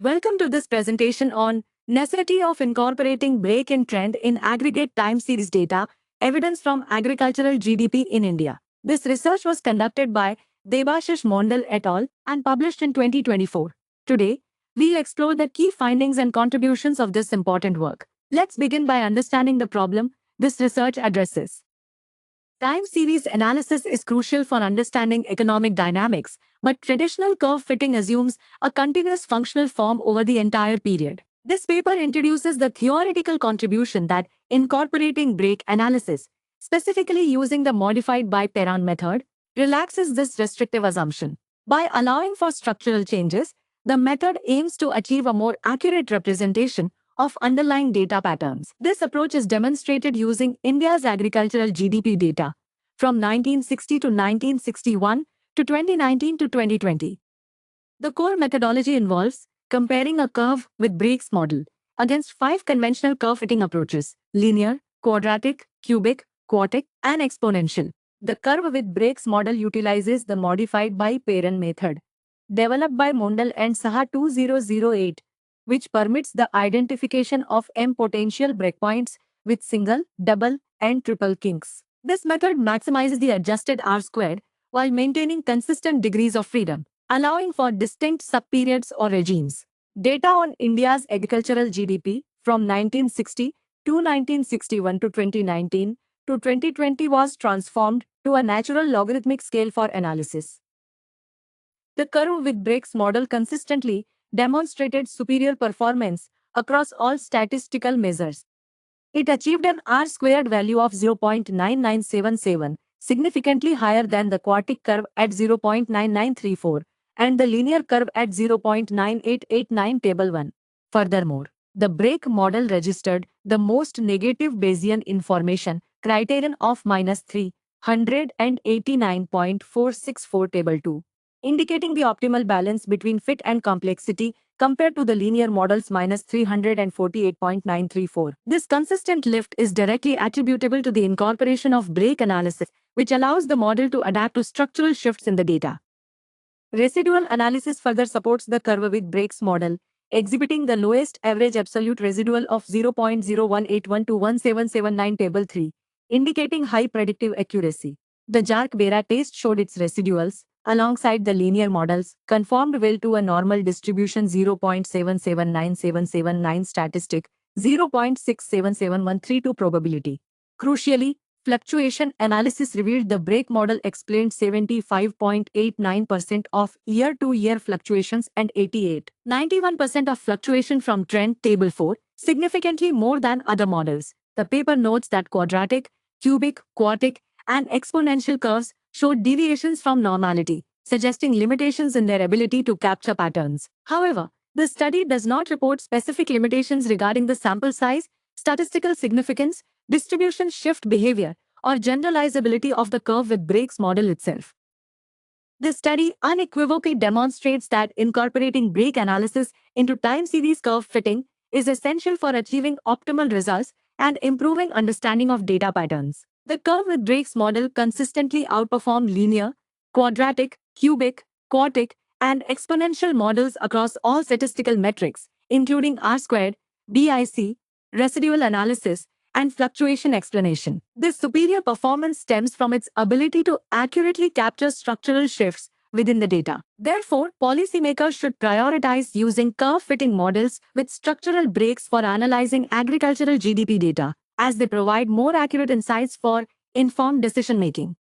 Welcome to this presentation on necessity of incorporating break and trend in aggregate time series data, evidence from agricultural GDP in India. This research was conducted by Debashish Mondal et al. And published in 2024. Today, we'll explore the key findings and contributions of this important work. Let's begin by understanding the problem this research addresses. Time series analysis is crucial for understanding economic dynamics, but traditional curve fitting assumes a continuous functional form over the entire period. This paper introduces the theoretical contribution that incorporating break analysis, specifically using the modified by Perron method, relaxes this restrictive assumption. By allowing for structural changes, the method aims to achieve a more accurate representation of underlying data patterns. This approach is demonstrated using India's agricultural GDP data from 1960 to 1961 to 2019 to 2020. The core methodology involves comparing a curve with Break's model against 5 conventional curve fitting approaches: linear, quadratic, cubic, quartic, and exponential. The curve with Break's model utilizes the modified by Perron method, developed by Mondal and Saha 2008, which permits the identification of M potential breakpoints with single, double, and triple kinks. This method maximizes the adjusted R-squared while maintaining consistent degrees of freedom, allowing for distinct subperiods or regimes. Data on India's agricultural GDP from 1960 to 1961 to 2019 to 2020 was transformed to a natural logarithmic scale for analysis. The curve with Break's model consistently demonstrated superior performance across all statistical measures. It achieved an R-squared value of 0.9977, significantly higher than the quartic curve at 0.9934 and the linear curve at 0.9889 table 1. Furthermore, the Break model registered the most negative Bayesian information criterion of -389.464 table 2, indicating the optimal balance between fit and complexity compared to the linear model's -348.934. This consistent lift is directly attributable to the incorporation of break analysis, which allows the model to adapt to structural shifts in the data. Residual analysis further supports the curve with Break's model, exhibiting the lowest average absolute residual of 0.0181 to 1779 table 3, indicating high predictive accuracy. The Jark-Bera test showed its residuals, alongside the linear models, conformed well to a normal distribution 0.779779 statistic, 0.677132 probability. Crucially, fluctuation analysis revealed the Break model explained 75.89% of year-to-year fluctuations and 88.91% of fluctuation from trend table 4, significantly more than other models. The paper notes that quadratic, cubic, quartic, and exponential curves showed deviations from normality, suggesting limitations in their ability to capture patterns. However, the study does not report specific limitations regarding the sample size, statistical significance, distribution shift behavior, or generalizability of the curve with Break's model itself. The study unequivocally demonstrates that incorporating Break analysis into time series curve fitting is essential for achieving optimal results and improving understanding of data patterns. The curve with Break's model consistently outperformed linear, quadratic, cubic, quartic, and exponential models across all statistical metrics, including R-squared, BIC, residual analysis, and fluctuation explanation. This superior performance stems from its ability to accurately capture structural shifts within the data. Therefore, policymakers should prioritize using curve-fitting models with structural breaks for analyzing agricultural GDP data, as they provide more accurate insights for informed decision-making.